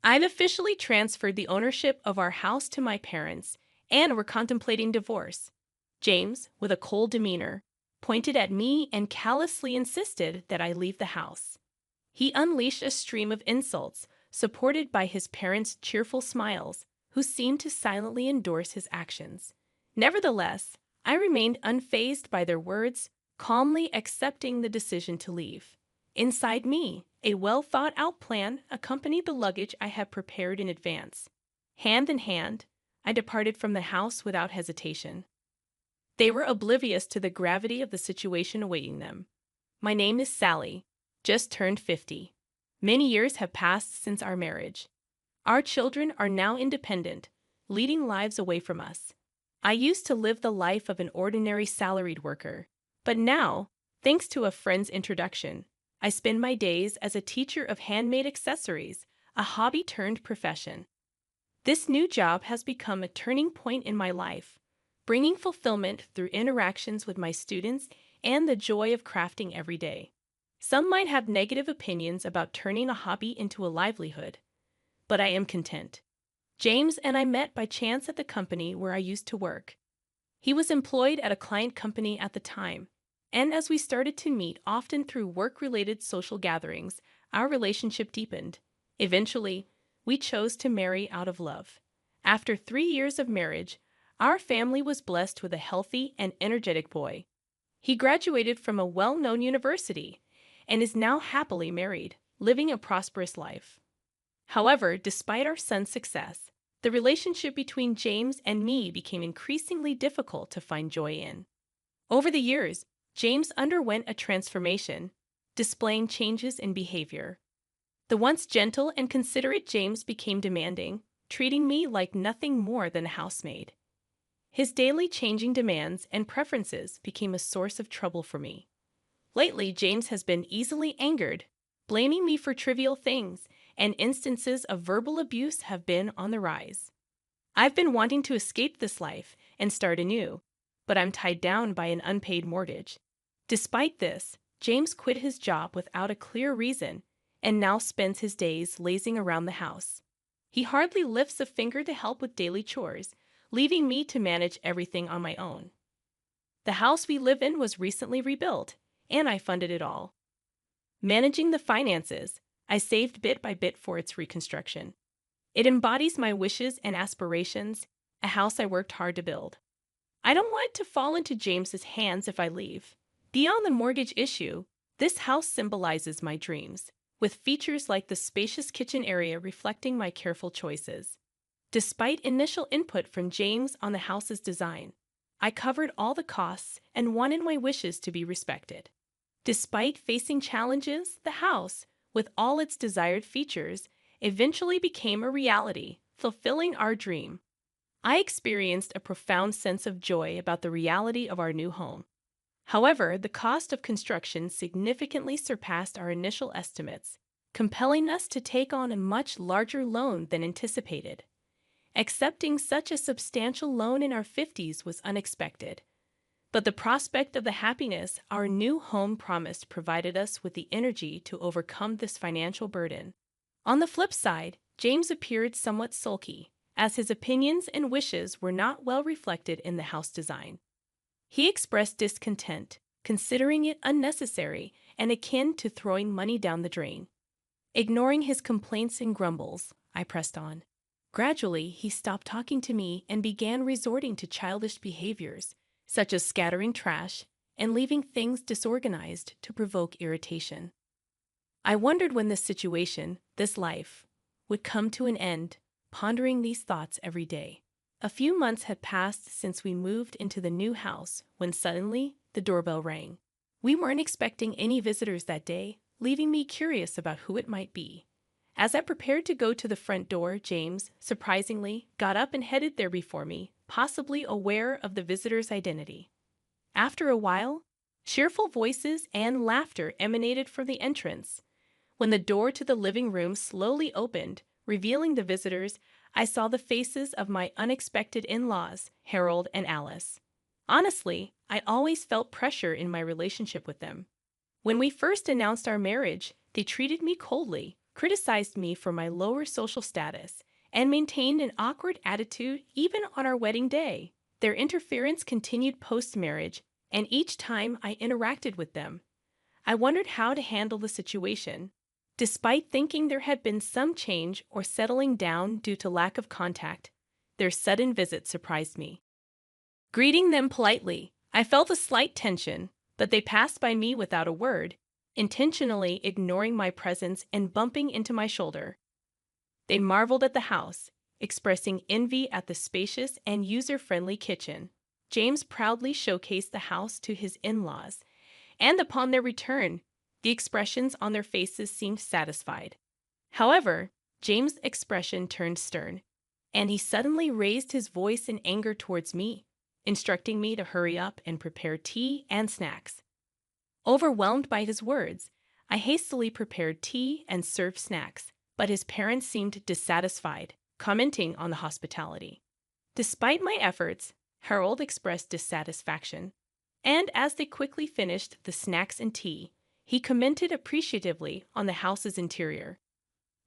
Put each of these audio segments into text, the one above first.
I've officially transferred the ownership of our house to my parents, and we're contemplating divorce. James, with a cold demeanor, pointed at me and callously insisted that I leave the house. He unleashed a stream of insults, supported by his parents' cheerful smiles, who seemed to silently endorse his actions. Nevertheless, I remained unfazed by their words, calmly accepting the decision to leave. Inside me, a well-thought-out plan accompanied the luggage I had prepared in advance. Hand in hand, I departed from the house without hesitation. They were oblivious to the gravity of the situation awaiting them. My name is Sally, just turned 50. Many years have passed since our marriage. Our children are now independent, leading lives away from us. I used to live the life of an ordinary salaried worker, but now, thanks to a friend's introduction, I spend my days as a teacher of handmade accessories, a hobby turned profession. This new job has become a turning point in my life, bringing fulfillment through interactions with my students and the joy of crafting every day. Some might have negative opinions about turning a hobby into a livelihood, but I am content. James and I met by chance at the company where I used to work. He was employed at a client company at the time, and as we started to meet often through work-related social gatherings, our relationship deepened. Eventually, we chose to marry out of love. After 3 years of marriage, our family was blessed with a healthy and energetic boy. He graduated from a well-known university and is now happily married, living a prosperous life. However, despite our son's success, the relationship between James and me became increasingly difficult to find joy in. Over the years, James underwent a transformation, displaying changes in behavior. The once gentle and considerate James became demanding, treating me like nothing more than a housemaid. His daily changing demands and preferences became a source of trouble for me. Lately, James has been easily angered, blaming me for trivial things, and instances of verbal abuse have been on the rise. I've been wanting to escape this life and start anew, but I'm tied down by an unpaid mortgage. Despite this, James quit his job without a clear reason and now spends his days lazing around the house. He hardly lifts a finger to help with daily chores, leaving me to manage everything on my own. The house we live in was recently rebuilt, and I funded it all. Managing the finances, I saved bit by bit for its reconstruction. It embodies my wishes and aspirations, a house I worked hard to build. I don't want it to fall into James's hands if I leave. Beyond the mortgage issue, this house symbolizes my dreams, with features like the spacious kitchen area reflecting my careful choices. Despite initial input from James on the house's design, I covered all the costs and wanted my wishes to be respected. Despite facing challenges, the house, with all its desired features, eventually became a reality, fulfilling our dream. I experienced a profound sense of joy about the reality of our new home. However, the cost of construction significantly surpassed our initial estimates, compelling us to take on a much larger loan than anticipated. Accepting such a substantial loan in our 50s was unexpected, but the prospect of the happiness our new home promised provided us with the energy to overcome this financial burden. On the flip side, James appeared somewhat sulky, as his opinions and wishes were not well reflected in the house design. He expressed discontent, considering it unnecessary and akin to throwing money down the drain. Ignoring his complaints and grumbles, I pressed on. Gradually, he stopped talking to me and began resorting to childish behaviors, such as scattering trash and leaving things disorganized to provoke irritation. I wondered when this situation, this life, would come to an end, pondering these thoughts every day. A few months had passed since we moved into the new house when suddenly the doorbell rang. We weren't expecting any visitors that day, leaving me curious about who it might be. As I prepared to go to the front door, James, surprisingly, got up and headed there before me, possibly aware of the visitor's identity. After a while, cheerful voices and laughter emanated from the entrance. When the door to the living room slowly opened, revealing the visitors, I saw the faces of my unexpected in-laws, Harold and Alice. Honestly, I always felt pressure in my relationship with them. When we first announced our marriage, they treated me coldly, criticized me for my lower social status, and maintained an awkward attitude even on our wedding day. Their interference continued post-marriage, and each time I interacted with them, I wondered how to handle the situation. Despite thinking there had been some change or settling down due to lack of contact, their sudden visit surprised me. Greeting them politely, I felt a slight tension, but they passed by me without a word, intentionally ignoring my presence and bumping into my shoulder. They marveled at the house, expressing envy at the spacious and user-friendly kitchen. James proudly showcased the house to his in-laws, and upon their return, the expressions on their faces seemed satisfied. However, James' expression turned stern, and he suddenly raised his voice in anger towards me, instructing me to hurry up and prepare tea and snacks. Overwhelmed by his words, I hastily prepared tea and served snacks, but his parents seemed dissatisfied, commenting on the hospitality. Despite my efforts, Harold expressed dissatisfaction, and as they quickly finished the snacks and tea, he commented appreciatively on the house's interior.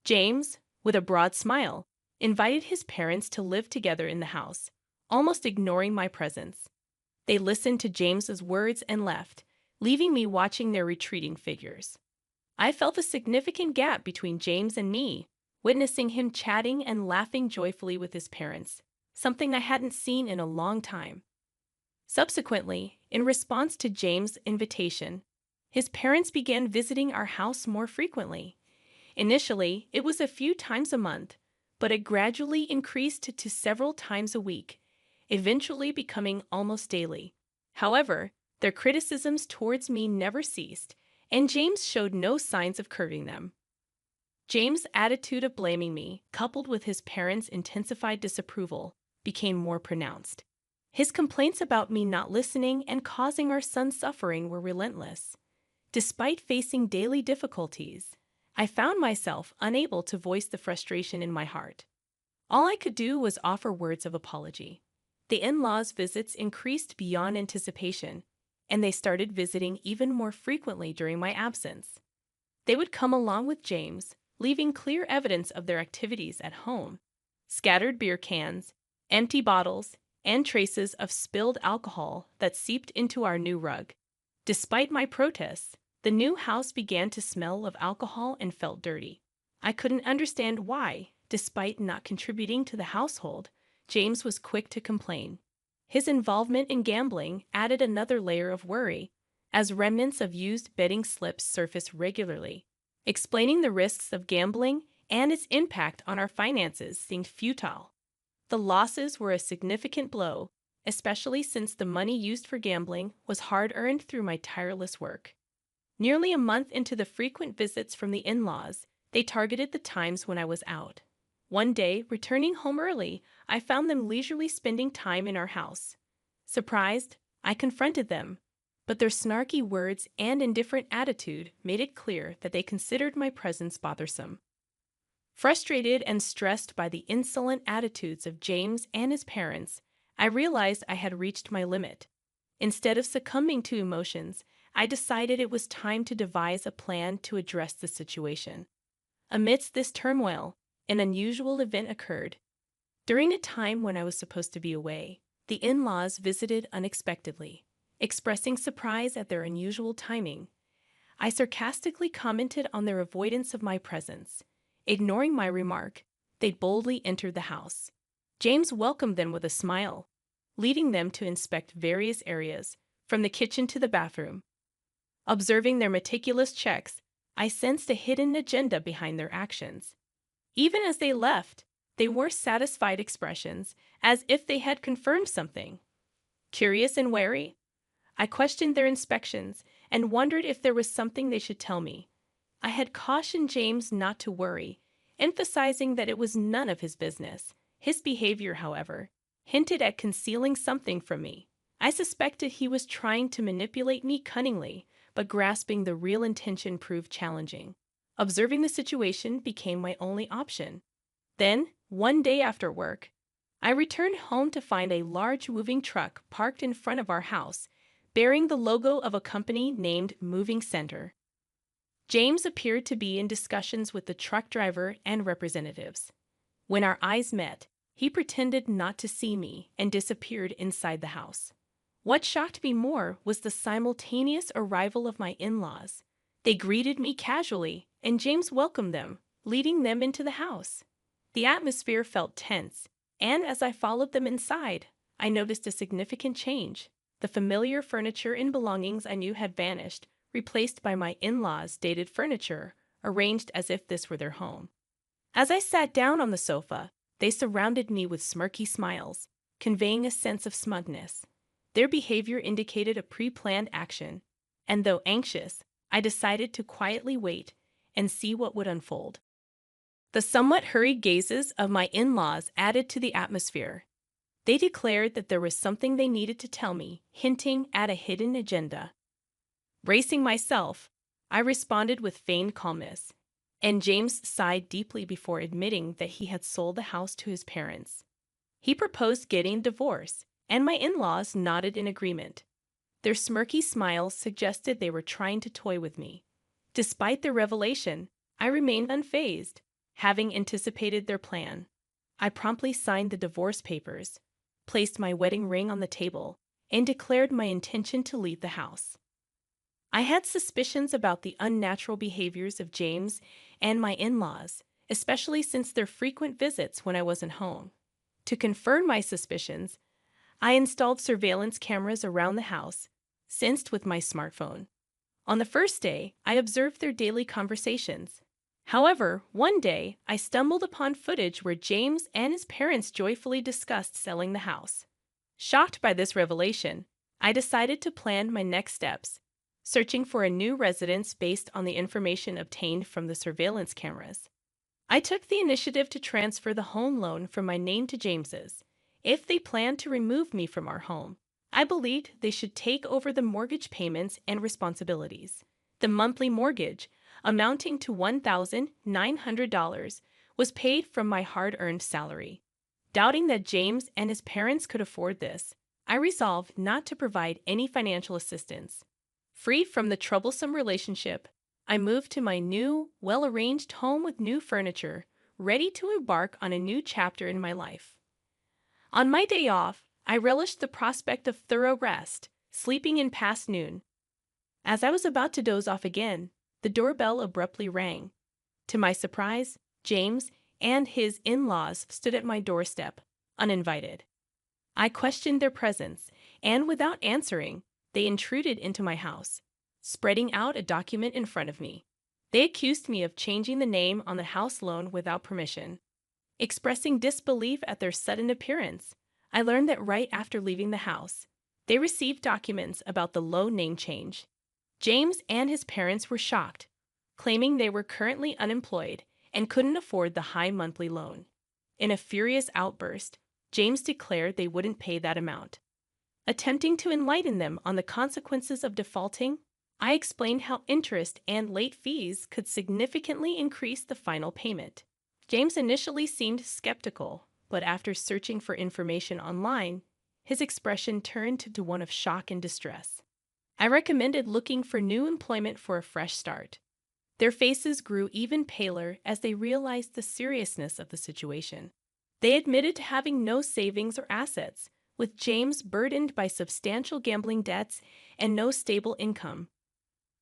James, with a broad smile, invited his parents to live together in the house, almost ignoring my presence. They listened to James's words and left, leaving me watching their retreating figures. I felt a significant gap between James and me, witnessing him chatting and laughing joyfully with his parents, something I hadn't seen in a long time. Subsequently, in response to James' invitation, his parents began visiting our house more frequently. Initially, it was a few times a month, but it gradually increased to several times a week, eventually becoming almost daily. However, their criticisms towards me never ceased, and James showed no signs of curbing them. James' attitude of blaming me, coupled with his parents' intensified disapproval, became more pronounced. His complaints about me not listening and causing our son suffering were relentless. Despite facing daily difficulties, I found myself unable to voice the frustration in my heart. All I could do was offer words of apology. The in-laws' visits increased beyond anticipation, and they started visiting even more frequently during my absence. They would come along with James, leaving clear evidence of their activities at home: scattered beer cans, empty bottles, and traces of spilled alcohol that seeped into our new rug. Despite my protests, the new house began to smell of alcohol and felt dirty. I couldn't understand why, despite not contributing to the household, James was quick to complain. His involvement in gambling added another layer of worry, as remnants of used betting slips surfaced regularly. Explaining the risks of gambling and its impact on our finances seemed futile. The losses were a significant blow, especially since the money used for gambling was hard-earned through my tireless work. Nearly a month into the frequent visits from the in-laws, they targeted the times when I was out. One day, returning home early, I found them leisurely spending time in our house. Surprised, I confronted them, but their snarky words and indifferent attitude made it clear that they considered my presence bothersome. Frustrated and stressed by the insolent attitudes of James and his parents, I realized I had reached my limit. Instead of succumbing to emotions, I decided it was time to devise a plan to address the situation. Amidst this turmoil, an unusual event occurred. During a time when I was supposed to be away, the in-laws visited unexpectedly. Expressing surprise at their unusual timing, I sarcastically commented on their avoidance of my presence. Ignoring my remark, they boldly entered the house. James welcomed them with a smile, leading them to inspect various areas, from the kitchen to the bathroom. Observing their meticulous checks, I sensed a hidden agenda behind their actions. Even as they left, they wore satisfied expressions, as if they had confirmed something. Curious and wary, I questioned their inspections and wondered if there was something they should tell me. I had cautioned James not to worry, emphasizing that it was none of his business. His behavior, however, hinted at concealing something from me. I suspected he was trying to manipulate me cunningly, but grasping the real intention proved challenging. Observing the situation became my only option. Then, one day after work, I returned home to find a large moving truck parked in front of our house, bearing the logo of a company named Moving Center. James appeared to be in discussions with the truck driver and representatives. When our eyes met, he pretended not to see me and disappeared inside the house. What shocked me more was the simultaneous arrival of my in-laws. They greeted me casually, and James welcomed them, leading them into the house. The atmosphere felt tense, and as I followed them inside, I noticed a significant change. The familiar furniture and belongings I knew had vanished, replaced by my in-laws' dated furniture, arranged as if this were their home. As I sat down on the sofa, they surrounded me with smirky smiles, conveying a sense of smugness. Their behavior indicated a pre-planned action, and though anxious, I decided to quietly wait and see what would unfold. The somewhat hurried gazes of my in-laws added to the atmosphere. They declared that there was something they needed to tell me, hinting at a hidden agenda. Bracing myself, I responded with feigned calmness, and James sighed deeply before admitting that he had sold the house to his parents. He proposed getting a divorce, and my in-laws nodded in agreement. Their smirky smiles suggested they were trying to toy with me. Despite their revelation, I remained unfazed, having anticipated their plan. I promptly signed the divorce papers, placed my wedding ring on the table, and declared my intention to leave the house. I had suspicions about the unnatural behaviors of James and my in-laws, especially since their frequent visits when I wasn't home. To confirm my suspicions, I installed surveillance cameras around the house, synced with my smartphone. On the first day, I observed their daily conversations. However, one day, I stumbled upon footage where James and his parents joyfully discussed selling the house. Shocked by this revelation, I decided to plan my next steps, searching for a new residence based on the information obtained from the surveillance cameras. I took the initiative to transfer the home loan from my name to James's. If they planned to remove me from our home, I believed they should take over the mortgage payments and responsibilities. The monthly mortgage, amounting to $1,900, was paid from my hard-earned salary. Doubting that James and his parents could afford this, I resolved not to provide any financial assistance. Free from the troublesome relationship, I moved to my new, well-arranged home with new furniture, ready to embark on a new chapter in my life. On my day off, I relished the prospect of thorough rest, sleeping in past noon. As I was about to doze off again, the doorbell abruptly rang. To my surprise, James and his in-laws stood at my doorstep, uninvited. I questioned their presence, and without answering, they intruded into my house, spreading out a document in front of me. They accused me of changing the name on the house loan without permission. Expressing disbelief at their sudden appearance, I learned that right after leaving the house, they received documents about the loan name change. James and his parents were shocked, claiming they were currently unemployed and couldn't afford the high monthly loan. In a furious outburst, James declared they wouldn't pay that amount. Attempting to enlighten them on the consequences of defaulting, I explained how interest and late fees could significantly increase the final payment. James initially seemed skeptical, but after searching for information online, his expression turned to one of shock and distress. I recommended looking for new employment for a fresh start. Their faces grew even paler as they realized the seriousness of the situation. They admitted to having no savings or assets, with James burdened by substantial gambling debts and no stable income.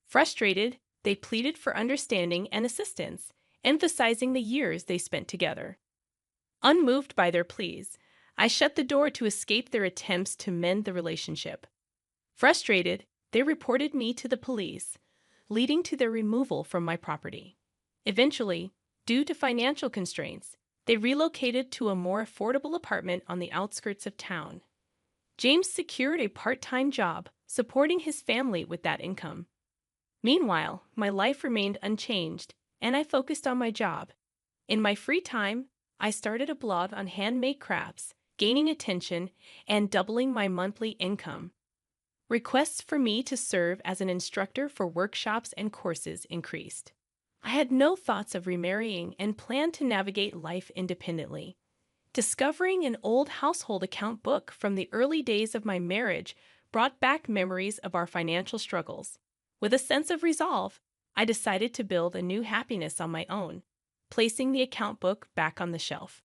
Frustrated, they pleaded for understanding and assistance, emphasizing the years they spent together. Unmoved by their pleas, I shut the door to escape their attempts to mend the relationship. Frustrated, they reported me to the police, leading to their removal from my property. Eventually, due to financial constraints, they relocated to a more affordable apartment on the outskirts of town. James secured a part-time job, supporting his family with that income. Meanwhile, my life remained unchanged, and I focused on my job. In my free time, I started a blog on handmade crafts, gaining attention and doubling my monthly income. Requests for me to serve as an instructor for workshops and courses increased. I had no thoughts of remarrying and planned to navigate life independently. Discovering an old household account book from the early days of my marriage brought back memories of our financial struggles. With a sense of resolve, I decided to build a new happiness on my own, placing the account book back on the shelf.